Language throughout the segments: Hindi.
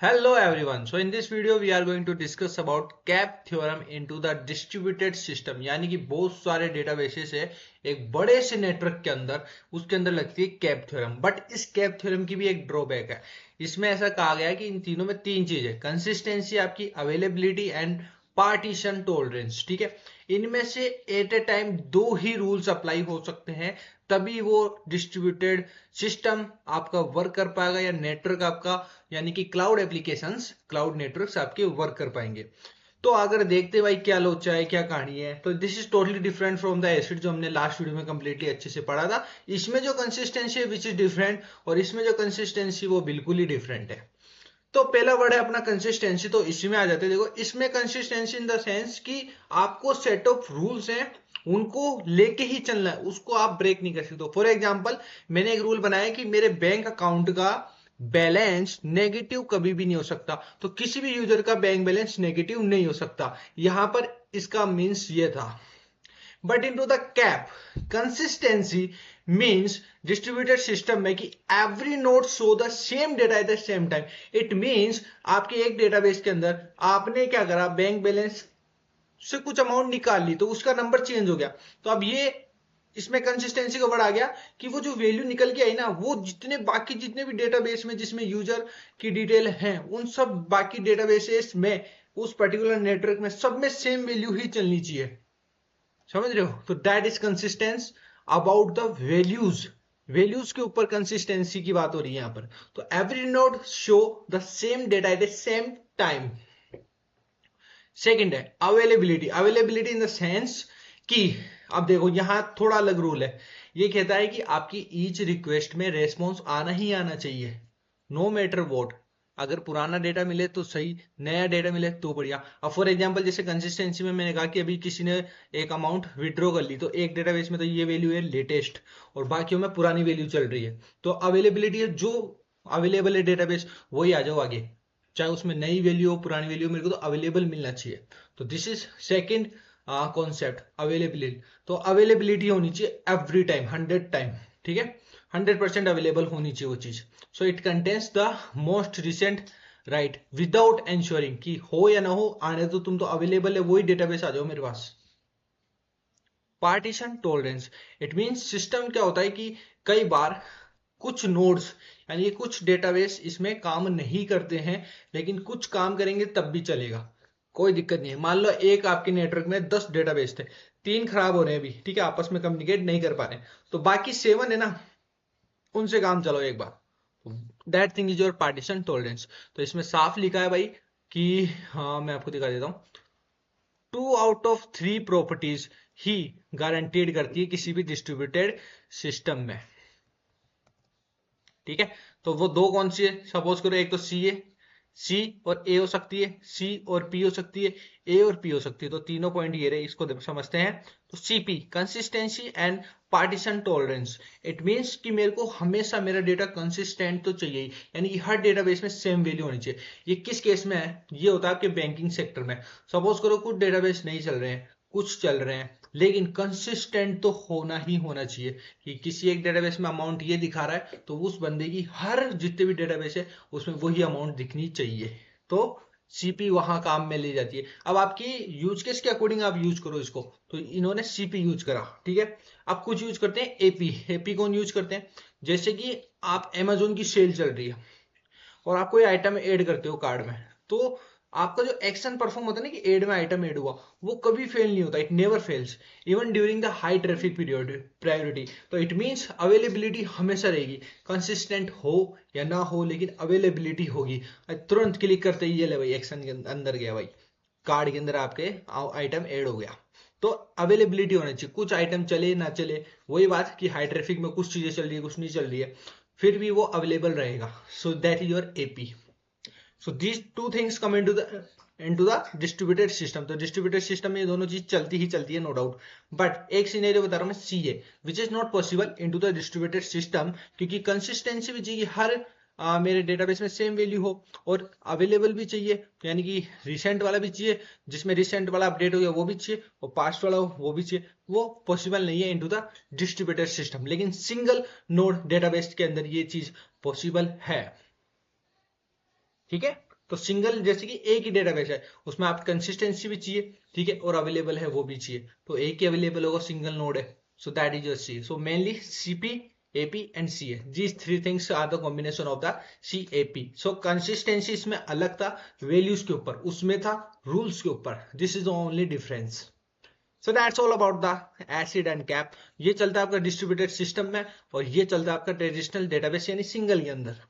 Hello everyone. So in this video we are going to discuss about CAP theorem into the distributed system. यानी कि बहुत सारे डेटाबेसेस है एक बड़े से नेटवर्क के अंदर, उसके अंदर लगती है कैप थ्योरम। बट इस कैप थ्योरम की भी एक ड्रॉबैक है। इसमें ऐसा कहा गया है कि इन तीनों में तीन चीज है, कंसिस्टेंसी, आपकी अवेलेबिलिटी एंड पार्टीशन टॉलरेंस। ठीक है, इनमें से एट ए टाइम दो ही रूल्स अप्लाई हो सकते हैं, तभी वो डिस्ट्रीब्यूटेड सिस्टम आपका वर्क कर पाएगा या नेटवर्क आपका यानी कि क्लाउड एप्लीकेशंस, क्लाउड नेटवर्क्स आपके वर्क कर पाएंगे। तो अगर देखते भाई क्या लोचा है, क्या कहानी है, तो this is totally different from the acid जो हमने लास्ट वीडियो में कंप्लीटली अच्छे से पढ़ा था। इसमें जो कंसिस्टेंसी है विच इज डिफरेंट, और इसमें जो कंसिस्टेंसी वो बिल्कुल ही डिफरेंट है। तो पहला वर्ड है अपना कंसिस्टेंसी, तो इसमें आ जाते हैं। देखो इसमें कंसिस्टेंसी इन द सेंस कि आपको सेट ऑफ रूल्स हैं, उनको लेके ही चलना है, उसको आप ब्रेक नहीं कर सकते। फॉर एग्जांपल, मैंने एक रूल बनाया कि मेरे बैंक अकाउंट का बैलेंस नेगेटिव कभी भी नहीं हो सकता, तो किसी भी यूजर का बैंक बैलेंस नेगेटिव नहीं हो सकता। यहां पर इसका मीन्स ये था। But into the cap, consistency means distributed system में कि every node show the same data at the same time. It means आपके एक डेटाबेस के अंदर आपने क्या करा, बैंक बैलेंस से कुछ अमाउंट निकाल ली, तो उसका नंबर चेंज हो गया। तो अब ये इसमें कंसिस्टेंसी का वर्ड आ गया कि वो जो वैल्यू निकल के आई ना, वो जितने बाकी जितने भी डेटाबेस में जिसमें यूजर की डिटेल है, उन सब बाकी डेटाबेसेस में उस पर्टिकुलर नेटवर्क में सब में सेम वैल्यू ही चलनी चाहिए। समझ रहे हो? तो that is consistence about the values. Values के ऊपर कंसिस्टेंसी की बात हो रही है यहां पर। तो every node show the same data at the same time. Second है availability. Availability in the sense कि अब देखो यहां थोड़ा अलग रूल है। ये कहता है कि आपकी ईच रिक्वेस्ट में रेस्पॉन्स आना ही आना चाहिए, नो मैटर वॉट। अगर पुराना डेटा मिले तो सही, नया डेटा मिले तो बढ़िया। अब फॉर एग्जांपल जैसे कंसिस्टेंसी में मैंने कहा कि अभी किसी ने एक अमाउंट विड्रॉ कर ली, तो एक डेटाबेस में तो ये वैल्यू है लेटेस्ट और बाकियों में पुरानी वैल्यू चल रही है। तो अवेलेबिलिटी है, जो अवेलेबल है डेटाबेस वही आ जाओ आगे, चाहे उसमें नई वैल्यू हो पुरानी वैल्यू, मेरे को तो अवेलेबल मिलना चाहिए। तो this is second concept, availability. तो अवेलेबिलिटी होनी चाहिए एवरी टाइम, 100 टाइम। ठीक है, 100% अवेलेबल होनी चाहिए वो चीज। So it contains the most recent right without ensuring कि हो या ना हो, आने तो तुम तो अवेलेबल है, वही डेटाबेस आ जाओ मेरे पास। Partition tolerance, it means system क्या होता है कि कई बार कुछ नोड्स यानी कि कुछ डेटाबेस इसमें काम नहीं करते हैं, लेकिन कुछ काम करेंगे तब भी चलेगा, कोई दिक्कत नहीं है। मान लो एक आपके नेटवर्क में 10 डेटाबेस थे, तीन खराब हो रहे हैं अभी, ठीक है, आपस में कम्युनिकेट नहीं कर पा रहे, तो बाकी 7 है ना, उनसे काम चलो एक बार। That thing is your partition tolerance. तो इसमें साफ लिखा है भाई कि, हाँ मैं आपको दिखा देता हूं, 2 out of 3 properties he guaranteed करती है किसी भी डिस्ट्रीब्यूटेड सिस्टम में। ठीक है, तो वो दो कौन सी है, सपोज करो एक तो सी है, सी और ए हो सकती है, सी और पी हो सकती है, ए और पी हो सकती है। तो तीनों पॉइंट ये रहे, इसको समझते हैं। तो CP, consistency and partition tolerance. It means कि मेरे को हमेशा मेरा डेटा कंसिस्टेंट तो चाहिए ही, यानी कि हर डेटाबेस में सेम वैल्यू होनी चाहिए। ये किस केस में है, ये होता है आपके बैंकिंग सेक्टर में। सपोज करो कुछ डेटाबेस नहीं चल रहे हैं, कुछ चल रहे हैं, लेकिन कंसिस्टेंट तो होना ही होना चाहिए कि किसी एक डेटाबेस में अमाउंट ये दिखा रहा है, तो उस बंदे की हर जितने भी डेटाबेस है उसमें वही अमाउंट दिखनी चाहिए। तो सीपी वहां काम में ले जाती है। अब आपकी यूज केस के अकॉर्डिंग आप यूज करो इसको। तो इन्होंने सीपी यूज करा, ठीक है। अब कुछ यूज करते हैं एपी। एपी कौन यूज करते हैं, जैसे कि आप अमेजोन की सेल चल रही है और आप कोई आइटम ऐड करते हो कार्ड में, तो आपका जो एक्शन परफॉर्म होता है ना कि एड में आइटम ऐड हुआ, वो कभी फेल नहीं होता, it never fails even during the high traffic period priority. तो इट मींस अवेलेबिलिटी हमेशा रहेगी, कंसिस्टेंट हो या ना हो, लेकिन अवेलेबिलिटी होगी। तुरंत क्लिक करते ही ये ले भाई एक्शन के अंदर गया भाई, कार्ड के अंदर आपके आइटम ऐड हो गया। तो अवेलेबिलिटी होनी चाहिए, कुछ आइटम चले ना चले, वही बात कि हाई ट्रैफिक में कुछ चीजें चल रही है कुछ नहीं चल रही है, फिर भी वो अवेलेबल रहेगा। सो that is your AP. So these two things come into the distributed system. तो डिस्ट्रीब्यूटेड सिस्टम में ये दोनों चीज चलती ही चलती है, नो डाउट। बट एक सिनेरियो बता रहा हूं मैं, सी है which is not possible into the distributed system, क्योंकि कंसिस्टेंसी भी चाहिए, हर मेरे डेटाबेस में सेम वैल्यू हो, और अवेलेबल भी चाहिए, यानी कि रिसेंट वाला भी चाहिए, जिसमें रिसेंट वाला अपडेट हो गया वो भी चाहिए, और पास्ट वाला हो वो भी चाहिए। वो पॉसिबल नहीं है इनटू द डिस्ट्रीब्यूटेड सिस्टम, लेकिन सिंगल नोड डेटाबेस के अंदर ये चीज पॉसिबल है। ठीक है। तो सिंगल जैसे कि एक ही डेटाबेस है, उसमें आप कंसिस्टेंसी भी चाहिए, ठीक है, और अवेलेबल है वो भी चाहिए। तो एक ही अवेलेबल होगा, सिंगल नोड है, so that is your C. So mainly CP, AP and CA, these three things are the combination of the CAP. So consistency इसमें अलग था वैल्यूज के ऊपर, उसमें था रूल्स के ऊपर। This is the only difference. So that's all about the acid and cap. ये चलता है आपका डिस्ट्रीब्यूटेड सिस्टम में, और ये चलता है आपका ट्रेडिशनल डेटाबेस यानी सिंगल के अंदर।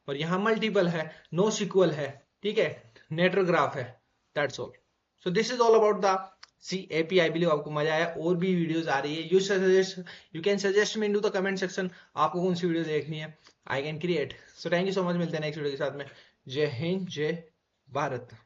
और यहाँ मल्टीपल है, नो सिक्वल है, ठीक है, नेटवर्क ग्राफ है। That's all. So this is all about the CAP। I believe आपको मजा आया। और भी वीडियोस आ रही है, you can suggest me into the comment section, आपको कौन सी वीडियो देखनी है, I can create. So thank you so much, मिलते हैं नेक्स्ट वीडियो के साथ में। जय हिंद, जय भारत।